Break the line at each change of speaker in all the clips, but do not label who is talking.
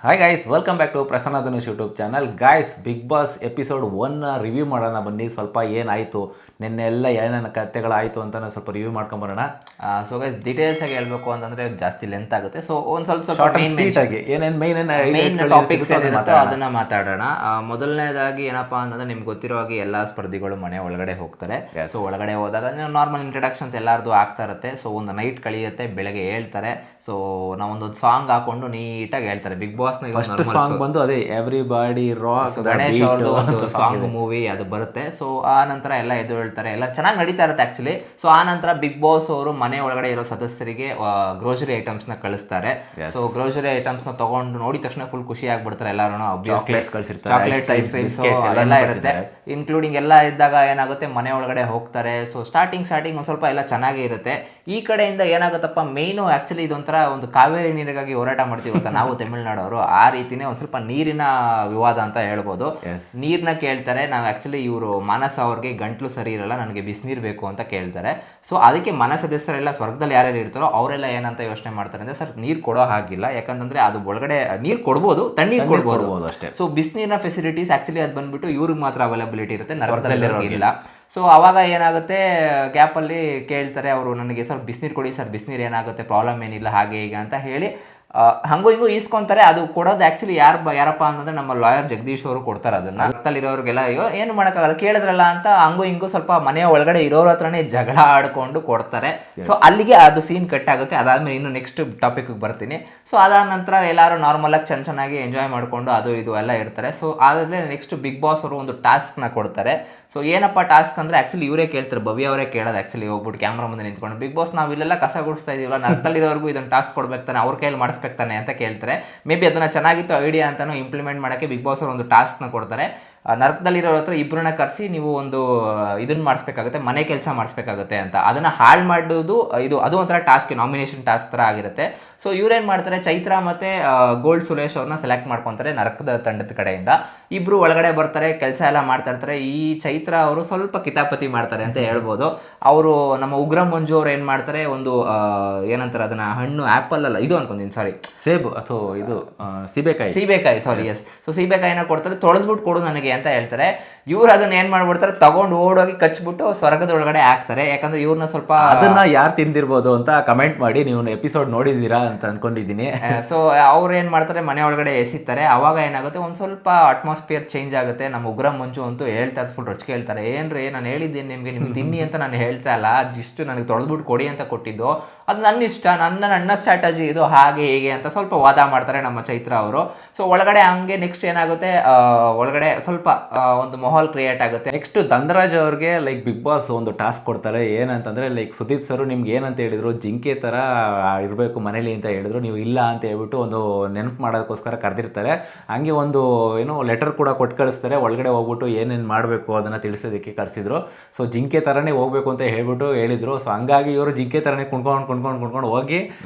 Hi guys, welcome back to Prasanna Dhanush YouTube channel. Guys, big boss episode 1 review ಮಾಡೋಣ ಬನ್ನಿ. ಸ್ವಲ್ಪ ಏನಾಯಿತು ನಿನ್ನೆ ಎಲ್ಲ ಏನೇನು ಕಥೆಗಳಾಯಿತು ಅಂತ ಸ್ವಲ್ಪ ರಿವ್ಯೂ ಮಾಡ್ಕೊಂಬರೋಣ.
ಸೊ ಗೈಸ್, ಡೀಟೇಲ್ಸ್ ಆಗಿ ಹೇಳ್ಬೇಕು ಅಂತಂದ್ರೆ ಜಾಸ್ತಿ ಲೆಂತ್ ಆಗುತ್ತೆ. ಸೊ ಒಂದು ಸ್ವಲ್ಪ
ಆಗಿ ಏನೇನು
ಮೇನ್ ಟಾಪಿಕ್ಸ್ ಏನಿರುತ್ತೋ ಅದನ್ನ ಮಾತಾಡೋಣ. ಮೊದಲನೇದಾಗಿ ಏನಪ್ಪಾ ಅಂತಂದ್ರೆ ನಿಮ್ಗೆ ಗೊತ್ತಿರೋ ಹಾಗೆ ಎಲ್ಲ ಸ್ಪರ್ಧಿಗಳು ಮನೆ ಒಳಗಡೆ ಹೋಗ್ತಾರೆ. ಸೊ ಒಳಗಡೆ ಹೋದಾಗ ನಾರ್ಮಲ್ ಇಂಟ್ರಡಕ್ಷನ್ಸ್ ಎಲ್ಲಾರ್ದು ಆಗ್ತಾ ಇರುತ್ತೆ. ಸೊ ಒಂದು ನೈಟ್ ಕಳಿಯುತ್ತೆ, ಬೆಳಗ್ಗೆ ಹೇಳ್ತಾರೆ. ಸೊ ನಾವೊಂದು ಸಾಂಗ್ ಹಾಕೊಂಡು ನೀಟಾಗಿ ಹೇಳ್ತಾರೆ. ಬಿಗ್ ಬಾಸ್
ಸಾಂಗ್ ಬಂದು ಅದೇ ಎವ್ರಿಬಾಡಿ ರಾಕ್,
ಗಣೇಶ್ ಅವ್ರದ್ದು ಒಂದು ಸಾಂಗ್ ಮೂವಿ ಅದು ಬರುತ್ತೆ. ಸೊ ಆ ನಂತರ ಎಲ್ಲ ಎದ್ದು ಹೇಳ್ತಾರೆ, ಎಲ್ಲ ಚೆನ್ನಾಗಿ ನಡೀತಾ ಇರುತ್ತೆ ಆಕ್ಚುಲಿ. ಸೊ ಆ ನಂತರ ಬಿಗ್ ಬಾಸ್ ಅವರು ಮನೆ ಒಳಗಡೆ ಇರೋ ಸದಸ್ಯರಿಗೆ ಗ್ರೋಸರಿ ಐಟಮ್ಸ್ ನ ಕಳಿಸ್ತಾರೆ. ಸೊ ಗ್ರೋಸರಿ ಐಟಮ್ಸ್ ನ ತಗೊಂಡು ನೋಡಿದ ತಕ್ಷಣ ಫುಲ್ ಖುಷಿ ಆಗ್ಬಿಡ್ತಾರೆ ಎಲ್ಲರೂ. ಚಾಕ್ಲೇಟ್ಸ್, ಐಸ್ ಕ್ರೀಮ್ಸ್ ಎಲ್ಲ ಇರುತ್ತೆ, ಇನ್ಕ್ಲೂಡಿಂಗ್ ಎಲ್ಲ ಇದ್ದಾಗ ಏನಾಗುತ್ತೆ ಮನೆ ಒಳಗಡೆ ಹೋಗ್ತಾರೆ. ಸೊ ಸ್ಟಾರ್ಟಿಂಗ್ ಒಂದ್ ಸ್ವಲ್ಪ ಎಲ್ಲ ಚೆನ್ನಾಗೇ ಇರುತ್ತೆ. ಈ ಕಡೆಯಿಂದ ಏನಾಗುತ್ತಪ್ಪ, ಮೇನು ಆಕ್ಚುಲಿ ಇದೊಂಥರ ಒಂದು ಕಾವೇರಿ ನೀರಿಗಾಗಿ ಹೋರಾಟ ಮಾಡ್ತೀವಿ ಅಂತ ನಾವು ತಮಿಳ್ನಾಡವರು, ಆ ರೀತಿನೇ ಒಂದ್ ಸ್ವಲ್ಪ ನೀರಿನ ವಿವಾದ ಅಂತ ಹೇಳ್ಬೋದು. ನೀರ್ನ ಕೇಳ್ತಾರೆ. ನಾವು ಆಕ್ಚುಲಿ ಇವರು ಮಾನಸ ಅವ್ರಿಗೆ ಗಂಟ್ಲು ಸರಿ ಇರಲ್ಲ, ನನಗೆ ಬಿಸಿನೀರು ಬೇಕು ಅಂತ ಕೇಳ್ತಾರೆ. ಸೊ ಅದಕ್ಕೆ ಮನ ಸದಸ್ಯರೆಲ್ಲ ಸ್ವರ್ಗದಲ್ಲಿ ಯಾರ್ಯಾರು ಇರ್ತಾರೋ ಅವರೆಲ್ಲ ಏನಂತ ಯೋಚನೆ ಮಾಡ್ತಾರೆ ಅಂದ್ರೆ, ಸರ್ ನೀರು ಕೊಡೋ ಹಾಗಿಲ್ಲ, ಯಾಕಂತಂದ್ರೆ ಅದು ಒಳಗಡೆ ನೀರು ಕೊಡ್ಬೋದು, ತಣ್ಣೀರು ಕೊಡ್ಬೋದು ಅಷ್ಟೇ. ಸೊ ಬಿಸಿನೀರಿನ ಫೆಸಿಲಿಟೀಸ್ ಆಕ್ಚುಲಿ ಅದು ಬಂದ್ಬಿಟ್ಟು ಇವ್ರಿಗೆ ಮಾತ್ರ ಅವೈಲಬಿಲಿಟಿ ಇರುತ್ತೆ, ನರಕದಲ್ಲಿ ಇಲ್ಲ. ಸೊ ಅವಾಗ ಏನಾಗುತ್ತೆ, ಗ್ಯಾಪಲ್ಲಿ ಕೇಳ್ತಾರೆ ಅವರು, ನನಗೆ ಸ್ವಲ್ಪ ಬಿಸಿನೀರು ಕೊಡಿ ಸರ್, ಬಿಸಿನೀರು ಏನಾಗುತ್ತೆ, ಪ್ರಾಬ್ಲಮ್ ಏನಿಲ್ಲ, ಹಾಗೆ ಹೀಗೆ ಅಂತ ಹೇಳಿ ಹಂಗೂ ಹಿಂಗೂ ಈಸ್ಕೊಂತಾರೆ. ಅದು ಕೊಡೋದು ಆಕ್ಚುಲಿ ಯಾರಪ್ಪ ಅಂತಂದ್ರೆ ನಮ್ಮ ಲಾಯರ್ ಜಗದೀಶ್ ಅವರು ಕೊಡ್ತಾರೆ. ಅದನ್ನ ರಕ್ತಲ್ಲಿರೋರಿಗೆಲ್ಲ ಏನು ಮಾಡೋಕ್ಕಾಗಲ್ಲ, ಕೇಳಿದ್ರಲ್ಲ ಅಂತ ಹಂಗೂ ಹಿಂಗೂ ಸ್ವಲ್ಪ ಮನೆಯ ಒಳಗಡೆ ಇರೋರ ಹತ್ರನೇ ಜಗಳ ಆಡ್ಕೊಂಡು ಕೊಡ್ತಾರೆ. ಸೊ ಅಲ್ಲಿಗೆ ಅದು ಸೀನ್ ಕಟ್ ಆಗುತ್ತೆ. ಅದಾದ್ಮೇಲೆ ಇನ್ನು ನೆಕ್ಸ್ಟ್ ಟಾಪಿಕ್ ಬರ್ತೀನಿ. ಸೊ ಅದಾದ ನಂತರ ಎಲ್ಲರೂ ನಾರ್ಮಲ್ ಆಗಿ ಚೆನ್ನಾಗಿ ಎಂಜಾಯ್ ಮಾಡ್ಕೊಂಡು ಅದು ಇದು ಎಲ್ಲ ಇರ್ತಾರೆ. ಸೊ ಆದ್ರೆ ನೆಕ್ಸ್ಟ್ ಬಿಗ್ ಬಾಸ್ ಅವರು ಒಂದು ಟಾಸ್ಕ್ ನ ಕೊಡ್ತಾರೆ. ಸೊ ಏನಪ್ಪ ಟಾಸ್ಕ್ ಅಂದ್ರೆ ಆಕ್ಚುಲಿ ಇವರೇ ಕೇಳ್ತಾರೆ, ಭವ್ಯ ಅವರೇ ಕೇಳೋದು ಆಕ್ಚುಲಿ, ಹೋಗ್ಬಿಟ್ಟು ಕ್ಯಾಮ್ರಾ ಮುಂದೆ ನಿಂತ್ಕೊಂಡು, ಬಿಗ್ ಬಾಸ್ ನಾವು ಇಲ್ಲೆಲ್ಲ ಕಸ ಗುಡಿಸ್ತಾ ಇದೀವಲ್ಲ, ನರಕದಲ್ಲಿರೋರ್ಗೂ ಇದನ್ನ ಟಾಸ್ಕ್ ಕೊಡ್ಬೇಕು ತಾನೆ, ಅವ್ರ ಕೈಯಲ್ಲಿ ಮಾಡಿಸ್ಬೇಕಾನೆ ಅಂತ ಕೇಳ್ತಾರೆ. ಮೇ ಬಿ ಅದನ್ನ ಚೆನ್ನಾಗಿತ್ತು ಐಡಿಯಾ ಅಂತಾನು ಇಂಪ್ಲಿಮೆಂಟ್ ಮಾಡೋಕ್ಕೆ ಬಿಗ್ ಬಾಸ್ ಅವರು ಒಂದು ಟಾಸ್ಕ್ ನ ಕೊಡ್ತಾರೆ. ನರಕದಲ್ಲಿರೋ ಹತ್ರ ಇಬ್ಬರನ್ನ ಕರೆಸಿ ನೀವು ಒಂದು ಇದನ್ನ ಮಾಡಿಸ್ಬೇಕಾಗುತ್ತೆ, ಮನೆ ಕೆಲಸ ಮಾಡಿಸ್ಬೇಕಾಗುತ್ತೆ ಅಂತ. ಅದನ್ನ ಹಾಳು ಮಾಡೋದು ಅದು ಒಂಥರ ಟಾಸ್ಕ್, ನಾಮಿನೇಷನ್ ಟಾಸ್ಕ್ ತರ ಆಗಿರುತ್ತೆ. ಸೊ ಇವ್ರೇನ್ ಮಾಡ್ತಾರೆ, ಚೈತ್ರ ಮತ್ತೆ ಗೋಲ್ಡ್ ಸುರೇಶ್ ಅವ್ರನ್ನ ಸೆಲೆಕ್ಟ್ ಮಾಡ್ಕೊಂತಾರೆ ನರಕದ ತಂಡದ ಕಡೆಯಿಂದ. ಇಬ್ರು ಒಳಗಡೆ ಬರ್ತಾರೆ, ಕೆಲಸ ಎಲ್ಲ ಮಾಡ್ತಾ ಇರ್ತಾರೆ. ಈ ಚೈತ್ರ ಅವರು ಸ್ವಲ್ಪ ಕಿತಾಪತಿ ಮಾಡ್ತಾರೆ ಅಂತ ಹೇಳ್ಬೋದು. ಅವರು ನಮ್ಮ ಉಗ್ರ ಮಂಜು ಅವ್ರು ಏನ್ ಮಾಡ್ತಾರೆ, ಒಂದು ಏನಂತಾರೆ ಅದನ್ನ, ಹಣ್ಣು ಆಪಲ್ ಅಲ್ಲ ಇದು ಅನ್ಕೊಂತೀನಿ, ಸಾರಿ
ಸೇಬು ಅಥವಾ ಇದು ಸೀಬೆಕಾಯಿ,
ಸಾರಿ ಎಸ್. ಸೊ ಸೀಬೆಕಾಯಿನ ಕೊಡ್ತಾರೆ, ತೊಳೆದ್ಬಿಟ್ಟು ಕೊಡು ನನಗೆ ಅಂತ ಹೇಳ್ತಾರೆ. ಇವ್ರು ಅದನ್ನ ಏನ್ ಮಾಡ್ಬಿಡ್ತಾರೆ, ತಗೊಂಡು ಓಡೋಗಿ ಕಚ್ಬಿಟ್ಟು ಸ್ವರ್ಗದ ಒಳಗಡೆ ಹಾಕ್ತಾರೆ. ಯಾಕಂದ್ರೆ ಇವ್ರನ್ನ ಸ್ವಲ್ಪ,
ಅದನ್ನ ಯಾರು ತಿಂದಿರ್ಬೋದು ಅಂತ ಕಮೆಂಟ್ ಮಾಡಿ, ನೀವು ಎಪಿಸೋಡ್ ನೋಡಿದೀರಾ ಅಂತ ಅನ್ಕೊಂಡಿದ್ದೀನಿ.
ಸೊ ಅವ್ರು ಏನ್ ಮಾಡ್ತಾರೆ, ಮನೆ ಒಳಗಡೆ ಎಸಿತಾರೆ. ಅವಾಗ ಏನಾಗುತ್ತೆ, ಒಂದ್ ಸ್ವಲ್ಪ ಅಟ್ಮಾಸ್ಫಿಯರ್ ಚೇಂಜ್ ಆಗುತ್ತೆ. ನಮ್ಮ ಉಗ್ರ ಮಂಜು ಅಂತೂ ಹೇಳ್ತಾ ಫುಲ್ ರೊಚ್ಚಿಗೆ ಹೇಳ್ತಾರೆ, ಏನ್ರಿ ನಾನು ಹೇಳಿದ್ದೀನಿ ನಿಮ್ಗೆ ತಿನ್ನಿ ಅಂತ ನಾನು ಹೇಳ್ತಾ ಇಲ್ಲ, ಇಷ್ಟು ನನಗೆ ತೊಳೆದ್ಬಿಟ್ಟು ಕೊಡಿ ಅಂತ ಕೊಟ್ಟಿದ್ದು, ಅದು ನನ್ನ ಇಷ್ಟ, ನನ್ನ ಸ್ಟ್ರಾಟಜಿ ಇದು, ಹಾಗೆ ಹೀಗೆ ಅಂತ ಸ್ವಲ್ಪ ವಾದ ಮಾಡ್ತಾರೆ ನಮ್ಮ ಚೈತ್ರ ಅವರು. ಸೊ ಒಳಗಡೆ ಹಂಗೆ ನೆಕ್ಸ್ಟ್ ಏನಾಗುತ್ತೆ, ಒಳಗಡೆ ಸ್ವಲ್ಪ ಒಂದು ಮಾಹೋಲ್ ಕ್ರಿಯೇಟ್ ಆಗುತ್ತೆ.
ನೆಕ್ಸ್ಟ್ ಧನರಾಜ್ ಅವ್ರಿಗೆ ಲೈಕ್ ಬಿಗ್ ಬಾಸ್ ಒಂದು ಟಾಸ್ಕ್ ಕೊಡ್ತಾರೆ. ಏನಂತಂದ್ರೆ ಲೈಕ್ ಸುದೀಪ್ ಸರ್ ನಿಮ್ಗೆ ಏನಂತ ಹೇಳಿದ್ರು, ಜಿಂಕೆ ತರ ಇರಬೇಕು ಮನೇಲಿ ಅಂತ ಹೇಳಿದ್ರು, ನೀವು ಇಲ್ಲ ಅಂತ ಹೇಳ್ಬಿಟ್ಟು ಒಂದು ನೆನಪು ಮಾಡೋದಕ್ಕೋಸ್ಕರ ಕರೆದಿರ್ತಾರೆ. ಹಂಗೆ ಒಂದು ಲೆಟರ್ ಕೂಡ ಕೊಟ್ಟು ಕಳಿಸ್ತಾರೆ. ಒಳಗಡೆ ಹೋಗ್ಬಿಟ್ಟು ಏನೇನು ಮಾಡಬೇಕು ಅದನ್ನ ತಿಳಿಸೋದಕ್ಕೆ ಕರೆಸಿದ್ರು. ಸೊ ಜಿಂಕೆ ತರನೇ ಹೋಗ್ಬೇಕು ಅಂತ ಹೇಳ್ಬಿಟ್ಟು ಹೇಳಿದ್ರು. ಸೊ ಹಂಗಾಗಿ ಇವರು ಜಿಂಕೆ ತರನೇ ಕುಣ್ಕೊಂಡು ಹೋಗಿ,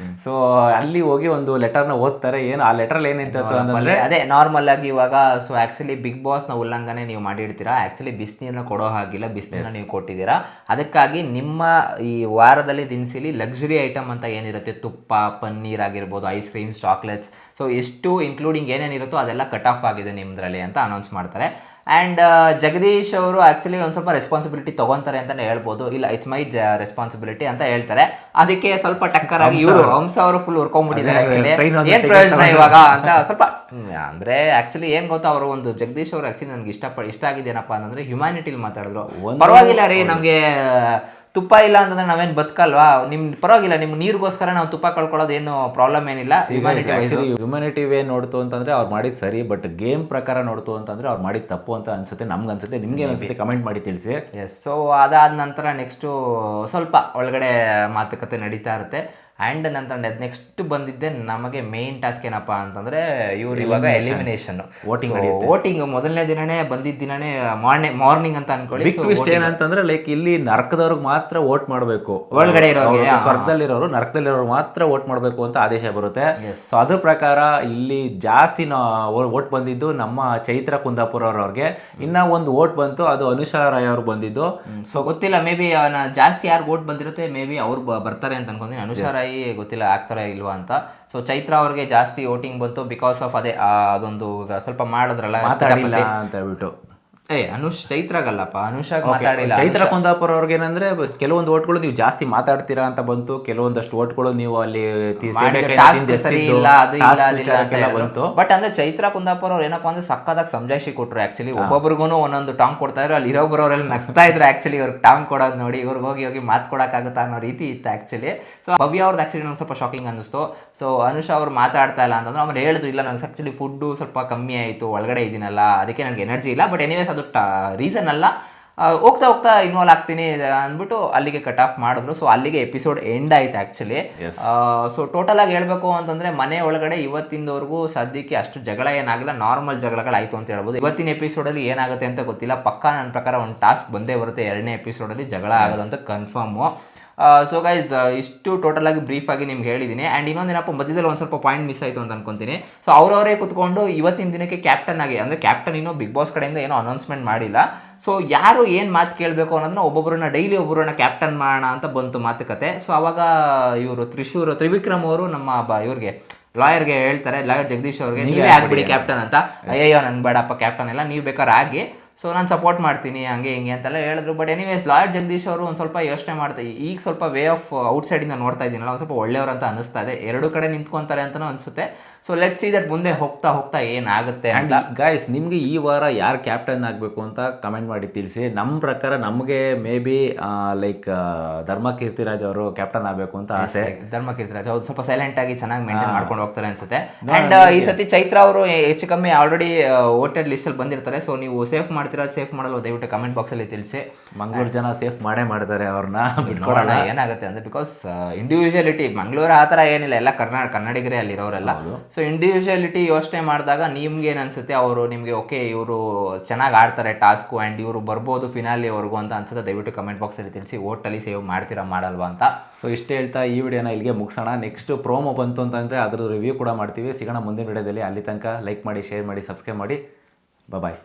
ಸೊ ಅಲ್ಲಿ ಹೋಗಿ ಒಂದು ಲೆಟರ್ನ ಓದ್ತಾರೆ. ಏನು ಆ ಲೆಟರ್ ಏನಿತ್ತು ಅಂದ್ರೆ,
ಅದೇ ನಾರ್ಮಲ್ ಆಗಿ ಇವಾಗ ಸೊ ಆಕ್ಚುಲಿ ಬಿಗ್ ಬಾಸ್ ನ ಉಲ್ಲಂಘನೆ ನೀವು ಮಾಡಿರ್ತೀರಾ. ಆಕ್ಚುಲಿ ಬಿಸಿನೀರನ್ನ ಕೊಡೋ ಹಾಗಿಲ್ಲ, ಬಿಸಿನೀರನ್ನ ನೀವು ಕೊಟ್ಟಿದ್ದೀರಾ. ಅದಕ್ಕಾಗಿ ನಿಮ್ಮ ಈ ವಾರದಲ್ಲಿ ದಿನಸಿಲಿ ಲಕ್ಸುರಿ ಐಟಮ್ ಅಂತ ಏನಿರುತ್ತೆ, ತುಪ್ಪ, ಪನ್ನೀರ್ ಆಗಿರ್ಬೋದು, ಐಸ್ ಕ್ರೀಮ್ಸ್, ಚಾಕ್ಲೇಟ್ಸ್, ಸೊ ಎಷ್ಟು ಇನ್ಕ್ಲೂಡಿಂಗ್ ಏನೇನಿರುತ್ತೋ ಅದೆಲ್ಲ ಕಟ್ ಆಫ್ ಆಗಿದೆ ನಿಮ್ದ್ರಲ್ಲಿ ಅಂತ ಅನೌನ್ಸ್ ಮಾಡ್ತಾರೆ. ಆ್ಯಂಡ್ ಜಗದೀಶ್ ಅವರು ಆಕ್ಚುಲಿ ಒಂದು ಸ್ವಲ್ಪ ರೆಸ್ಪಾನ್ಸಿಬಿಲಿಟಿ ತಗೊಂತಾರೆ ಅಂತಲೇ ಹೇಳ್ಬೋದು. ಇಲ್ಲ, ಇಟ್ಸ್ ಮೈ ರೆಸ್ಪಾನ್ಸಿಬಿಲಿಟಿ ಅಂತ ಹೇಳ್ತಾರೆ. ಅದಕ್ಕೆ ಸ್ವಲ್ಪ ಟಕ್ಕರ್ ಆಗಿ ಇವರು ಹಂಸ ಅವರು ಫುಲ್ ಹುರ್ಕೊಂಡ್ಬಿಟ್ಟಿದ್ದಾರೆ. ಏನ್ ಪ್ರಯೋಜನ ಇವಾಗ ಅಂತ ಸ್ವಲ್ಪ ಅಂದ್ರೆ ಆಕ್ಚುಲಿ ಏನ್ ಗೊತ್ತಾ, ಅವರು ಒಂದು ಜಗದೀಶ್ ಅವರು ಆಕ್ಚುಲಿ ನನಗೆ ಇಷ್ಟ ಆಗಿದ್ದೇನಪ್ಪ ಅಂತಂದ್ರೆ, ಹ್ಯುಮ್ಯಾನಿಟಿಲಿ ಮಾತಾಡಿದ್ರು. ಪರವಾಗಿಲ್ಲ ರೀ, ನಮ್ಗೆ ತುಪ್ಪ ಇಲ್ಲ ಅಂತಂದ್ರೆ ನಾವೇನು ಬದುಕಲ್ವಾ, ನಿಮ್ ಪರವಾಗಿಲ್ಲ, ನಿಮ್ ನೀರಿಗೋಸ್ಕರ ನಾವು ತುಪ್ಪ ಕಳ್ಕೊಳ್ಳೋದು ಏನು ಪ್ರಾಬ್ಲಮ್ ಏನಿಲ್ಲ.
ಹ್ಯುಮ್ಯಾನಿಟಿ ವೇ ನೋಡ್ತು ಅಂತಂದ್ರೆ ಅವ್ರು ಮಾಡಿದ್ ಸರಿ, ಬಟ್ ಗೇಮ್ ಪ್ರಕಾರ ನೋಡ್ತು ಅಂತಂದ್ರೆ ಅವ್ರು ಮಾಡಿದ್ ತಪ್ಪು ಅಂತ ಅನ್ಸುತ್ತೆ, ನಮ್ಗೆ ಅನ್ಸುತ್ತೆ. ನಿಮ್ಗೆ ಅನ್ಸುತ್ತೆ ಕಮೆಂಟ್ ಮಾಡಿ ತಿಳಿಸಿ.
ಎಸ್. ಸೊ ಅದಾದ ನಂತರ ನೆಕ್ಸ್ಟು ಸ್ವಲ್ಪ ಒಳಗಡೆ ಮಾತುಕತೆ ನಡೀತಾ ಇರುತ್ತೆ. ಆ್ಯಂಡ್ ನಂತರ ನೆಕ್ಸ್ಟ್ ಬಂದಿದ್ದೆ ನಮಗೆ ಮೇನ್ ಟಾಸ್ಕ್ ಏನಪ್ಪಾ ಅಂತಂದ್ರೆ, ಇವ್ರು ಇವಾಗ ಎಲಿಮಿನೇಷನ್ ವೋಟಿಂಗ್ ಮೊದಲನೇ ದಿನನೇ ಬಂದಿದ್ದ ದಿನನೇ ಮಾರ್ನಿಂಗ್ ಅಂತ ಅನ್ಕೊಳ್ಳಿ.
ಬಿಗ್ ಟ್ವಿಸ್ಟ್ ಏನಂತಂದ್ರೆ, ಲೈಕ್ ಇಲ್ಲಿ ನರಕದವ್ರಿಗೆ ಮಾತ್ರ ವೋಟ್ ಮಾಡಬೇಕು,
ಒಳಗಡೆ ಇರೋರು,
ಸ್ವರ್ಗದಲ್ಲಿರೋರು ನರಕದಲ್ಲಿರೋರು ಮಾತ್ರ ವೋಟ್ ಮಾಡಬೇಕು ಅಂತ ಆದೇಶ ಬರುತ್ತೆ. ಸೊ ಅದ್ರ ಪ್ರಕಾರ ಇಲ್ಲಿ ಜಾಸ್ತಿ ವೋಟ್ ಬಂದಿದ್ದು ನಮ್ಮ ಚೈತ್ರ ಕುಂದಾಪುರ ಅವ್ರಿಗೆ. ಇನ್ನ ಒಂದು ವೋಟ್ ಬಂತು, ಅದು ಅನುಷಾ ರಾಯ್ ಅವ್ರು ಬಂದಿದ್ದು.
ಸೊ ಗೊತ್ತಿಲ್ಲ, ಮೇ ಬಿ ಜಾಸ್ತಿ ಯಾರು ವೋಟ್ ಬಂದಿರುತ್ತೆ, ಮೇ ಬಿ ಅವ್ರು ಬರ್ತಾರೆ ಅಂತ ಅನ್ಕೊಂತೀನಿ. ಅನುಷಾ ರಾಯ್ ತಾಯಿ ಗೊತ್ತಿಲ್ಲ ಆಗ್ತಾರೋ ಇಲ್ವಾ ಅಂತ. ಸೊ ಚೈತ್ರ ಅವ್ರಿಗೆ ಜಾಸ್ತಿ ವೋಟಿಂಗ್ ಬಂತು ಬಿಕಾಸ್ ಆಫ್ ಅದೇ ಅದೊಂದು ಸ್ವಲ್ಪ ಮಾಡಿದ್ರಲ್ಲ
ಮಾತಾಡಿಲ್ಲ ಅಂತ ಹೇಳ್ಬಿಟ್ಟು.
ಚೈತ್ರಾಗಲ್ಲಪ್ಪ, ಅನುಷಾಗ್ ಮಾತಾಡಿಲ್ಲ.
ಚೈತ್ರ ಕುಂದಾಪುರ ಅವ್ರಿಗೆ ಏನಂದ್ರೆ ಕೆಲವೊಂದು ಓಟ್ಗಳು ನೀವು ಜಾಸ್ತಿ ಮಾತಾಡ್ತೀರಾ ಅಂತ ಬಂತು, ಕೆಲವೊಂದಷ್ಟು ಓಟ್ಗಳು ನೀವು ಅಲ್ಲಿ
ಸರಿ ಇಲ್ಲ ಅದು ಇಲ್ಲ ಅದಿಲ್ಲ ಅಂತ
ಬಂತು.
ಬಟ್ ಅಂದ್ರೆ ಚೈತ್ರ ಕುಂದಾಪುರ ಅವ್ರು ಏನಪ್ಪಾ ಅಂದ್ರೆ ಸಕ್ಕದಾಗ ಸಮಜಾಯಿಷಿ ಕೊಟ್ರು. ಆಕ್ಚುಲಿ ಒಬ್ಬೊಬ್ರಿಗೂ ಒಂದೊಂದು ಟಾಂಗ್ ಕೊಡ್ತಾ ಇದ್ರು, ಅಲ್ಲಿ ಇರೋಬ್ರವ್ರೆಲ್ಲ ನಗ್ತಾ ಇದ್ರು. ಆಕ್ಚುಲಿ ಇವ್ರಿಗೆ ಟಾಂಗ್ ಕೊಡೋದು ನೋಡಿ ಇವ್ರಿಗೆ ಹೋಗಿ ಹೋಗಿ ಮಾತು ಕೊಡಕ್ಕಾಗುತ್ತಾ ಅನ್ನೋ ರೀತಿ ಇತ್ತು ಆಕ್ಚುಲಿ. ಸೊ ಭವ್ಯ ಅವ್ರದ್ದು ಆಕ್ಚುಲಿ ನಂಗೆ ಸ್ವಲ್ಪ ಶಾಕಿಂಗ್ ಅನ್ನಿಸ್ತು. ಸೊ ಅನುಷಾ ಅವ್ರು ಮಾತಾಡ್ತಾ ಇಲ್ಲ ಅಂತಂದ್ರೆ ಅವ್ರು ಹೇಳಿದ್ರು, ಇಲ್ಲ ನಂಗೆ ಆಕ್ಚುಲಿ ಫುಡ್ಡು ಸ್ವಲ್ಪ ಕಮ್ಮಿ ಆಯಿತು, ಒಳಗಡೆ ಇದೀನಲ್ಲ ಅದಕ್ಕೆ ನನಗೆ ಎನರ್ಜಿ ಇಲ್ಲ. ಬಟ್ ಎನಿವೇಸ್ ಅದು ರೀಸನ್ ಅಲ್ಲ, ಹೋಗ್ತಾ ಹೋಗ್ತಾ ಇನ್ವಾಲ್ವ್ ಆಗ್ತೀನಿ ಅಂದ್ಬಿಟ್ಟು ಅಲ್ಲಿಗೆ ಕಟ್ ಆಫ್ ಮಾಡಿದ್ರು. ಸೊ ಅಲ್ಲಿಗೆ ಎಪಿಸೋಡ್ ಎಂಡ್ ಆಯ್ತು ಆಕ್ಚುಲಿ. ಸೊ ಟೋಟಲ್ ಆಗಿ ಹೇಳ್ಬೇಕು ಅಂತಂದ್ರೆ ಮನೆ ಒಳಗಡೆ ಇವತ್ತಿನವರೆಗೂ ಸದ್ಯಕ್ಕೆ ಅಷ್ಟು ಜಗಳ ಏನಾಗಲ್ಲ, ನಾರ್ಮಲ್ ಜಗಳಗಳಾಯ್ತು ಅಂತ ಹೇಳ್ಬೋದು. ಇವತ್ತಿನ ಎಪಿಸೋಡಲ್ಲಿ ಏನಾಗುತ್ತೆ ಅಂತ ಗೊತ್ತಿಲ್ಲ, ಪಕ್ಕ ನನ್ನ ಪ್ರಕಾರ ಒಂದು ಟಾಸ್ಕ್ ಬಂದೇ ಬರುತ್ತೆ 2ನೇ ಎಪಿಸೋಡಲ್ಲಿ ಜಗಳ ಆಗೋದಂತ ಕನ್ಫರ್ಮು. ಸೊ ಗೈಸ್ ಇಷ್ಟು ಟೋಟಲ್ ಆಗಿ ಬ್ರೀಫ್ ಆಗಿ ನಿಮ್ಗೆ ಹೇಳಿದ್ದೀನಿ. ಆ್ಯಂಡ್ ಇನ್ನೊಂದೇನಪ್ಪ, ಮಧ್ಯದಲ್ಲಿ ಒಂದು ಸ್ವಲ್ಪ ಪಾಯಿಂಟ್ ಮಿಸ್ ಆಯಿತು ಅಂತ ಅನ್ಕೊಂತೀನಿ. ಸೊ ಅವರವರೇ ಕುತ್ಕೊಂಡು ಇವತ್ತಿನ ದಿನಕ್ಕೆ ಕ್ಯಾಪ್ಟನ್ ಆಗಿ, ಅಂದರೆ ಕ್ಯಾಪ್ಟನ್ ಇನ್ನೂ ಬಿಗ್ ಬಾಸ್ ಕಡೆಯಿಂದ ಏನೋ ಅನೌನ್ಸ್ಮೆಂಟ್ ಮಾಡಿಲ್ಲ. ಸೊ ಯಾರು ಏನು ಮಾತು ಕೇಳಬೇಕು ಅನ್ನೋದನ್ನ ಒಬ್ಬೊಬ್ಬರನ್ನ ಡೈಲಿ ಒಬ್ಬರನ್ನ ಕ್ಯಾಪ್ಟನ್ ಮಾಡೋಣ ಅಂತ ಬಂತು ಮಾತುಕತೆ. ಸೊ ಅವಾಗ ಇವರು ತ್ರಿವಿಕ್ರಮ್ ಅವರು ನಮ್ಮ ಇವ್ರಿಗೆ ಲಾಯರ್ಗೆ ಹೇಳ್ತಾರೆ, ಲಾಯರ್ ಜಗದೀಶ್ ಅವ್ರಿಗೆ, ನೀವೇ ಆಗ್ಬಿಡಿ ಕ್ಯಾಪ್ಟನ್ ಅಂತ. ಅಯ್ಯಯ್ಯೋ ನನ್ಗೆ ಬೇಡಪ್ಪ ಕ್ಯಾಪ್ಟನ್ ಎಲ್ಲ, ನೀವು ಬೇಕಾದ್ರೆ ಆಗಿ, ಸೊ ನಾನು ಸಪೋರ್ಟ್ ಮಾಡ್ತೀನಿ ಹಂಗೆ ಹಿಂಗೆ ಅಂತೆಲ್ಲ ಹೇಳಿದ್ರು. ಬಟ್ ಎನಿವೇಸ್ ಲಾಯರ್ ಜಗದೀಶ್ ಅವರು ಒಂದು ಸ್ವಲ್ಪ ಯೋಚನೆ ಮಾಡ್ತಾ, ಈಗ ಸ್ವಲ್ಪ ವೇ ಆಫ್ ಔಟ್ಸೈಡಿಂದ ನೋಡ್ತಾ ಇದ್ದೀನಲ್ಲ, ಒಂದು ಸ್ವಲ್ಪ ಒಳ್ಳೆಯವರು ಅಂತ ಅನಿಸ್ತಾ ಇದೆ. ಎರಡು ಕಡೆ ನಿಂತ್ಕೊಂತಾರೆ ಅಂತಲೂ ಅನಿಸುತ್ತೆ. ಸೊ ಲೆಟ್ಸ್ ಸಿ ದಟ್ ಮುಂದೆ ಹೋಗ್ತಾ ಹೋಗ್ತಾ ಏನಾಗುತ್ತೆ ಅಂತ.
ಗೈಸ್ ನಿಮಗೆ ಈ ವಾರ ಯಾರು ಕ್ಯಾಪ್ಟನ್ ಆಗಬೇಕು ಅಂತ ಕಮೆಂಟ್ ಮಾಡಿ ತಿಳಿಸಿ. ನಮ್ಮ ಪ್ರಕಾರ ನಮಗೆ ಮೇ ಬಿ ಲೈಕ್ ಧರ್ಮ ಕೀರ್ತಿರಾಜ್ ಅವರು ಕ್ಯಾಪ್ಟನ್ ಆಗಬೇಕು ಅಂತ ಆಸೆ.
ಧರ್ಮ ಕೀರ್ತಿರಾಜ್ ಅವ್ರು ಸ್ವಲ್ಪ ಸೈಲೆಂಟ್ ಆಗಿ ಚೆನ್ನಾಗಿ ಮೇಂಟೈನ್ ಮಾಡ್ಕೊಂಡು ಹೋಗ್ತಾರೆ ಅನ್ಸುತ್ತೆ. ಅಂಡ್ ಈ ಸತಿ ಚೈತ್ರ ಅವರು ಹೆಚ್ಚು ಕಮ್ಮಿ ಆಲ್ರೆಡಿ ವೋಟೆಡ್ ಲಿಸ್ಟ್ ಅಲ್ಲಿ ಬಂದಿರ್ತಾರೆ. ಸೊ ನೀವು ಸೇಫ್ ಮಾಡ್ತೀರಾ ಸೇಫ್ ಮಾಡಲ್ಲ ದಯವಿಟ್ಟು ಕಮೆಂಟ್ ಬಾಕ್ಸ್ ಅಲ್ಲಿ ತಿಳಿಸಿ.
ಮಂಗಳೂರು ಜನ ಸೇಫ್ ಮಾಡ್ತಾರೆ ಅವ್ರನ್ನ,
ಬಿಟ್ಕೊಡಲ್ಲ. ಏನಾಗುತ್ತೆ ಅಂದ್ರೆ ಬಿಕಾಸ್ ಇಂಡಿವಿಜುವಲಿಟಿ ಮಂಗಳೂರು ಆ ಥರ ಏನಿಲ್ಲ, ಎಲ್ಲ ಕನ್ನಡಿಗರೇ ಅಲ್ಲಿರೋರೆಲ್ಲ. ಸೊ ಇಂಡಿವಿಜುವಲಿಟಿ ಯೋಚನೆ ಮಾಡಿದಾಗ ನಿಮ್ಗೆ ಏನು ಅನ್ಸುತ್ತೆ, ಅವರು ನಿಮಗೆ ಓಕೆ ಇವರು ಚೆನ್ನಾಗಿ ಆಡ್ತಾರೆ ಟಾಸ್ಕು ಆ್ಯಂಡ್ ಇವರು ಬರ್ಬೋದು ಫಿನಾಲಿವರೆಗೂ ಅಂತ ಅನ್ಸುತ್ತೆ, ದಯವಿಟ್ಟು ಕಮೆಂಟ್ ಬಾಕ್ಸಲ್ಲಿ ತಿಳಿಸಿ. ಓಟಲ್ಲಿ ಸೇವ್ ಮಾಡ್ತೀರಾ ಮಾಡಲ್ವಾ ಅಂತ.
ಸೊ ಇಷ್ಟೇ ಹೇಳ್ತಾ ಈ ವಿಡಿಯೋನ ಇಲ್ಲಿಗೆ ಮುಗಿಸೋಣ. ನೆಕ್ಸ್ಟ್ ಪ್ರೋಮೋ ಬಂತು ಅಂತಂದರೆ ಅದ್ರ ರಿವ್ಯೂ ಕೂಡ ಮಾಡ್ತೀವಿ. ಸಿಗೋಣ ಮುಂದಿನ ವಿಡಿಯೋದಲ್ಲಿ. ಅಲ್ಲಿ ತನಕ ಲೈಕ್ ಮಾಡಿ, ಶೇರ್ ಮಾಡಿ, ಸಬ್ಸ್ಕ್ರೈಬ್ ಮಾಡಿ. ಬಾಯ್.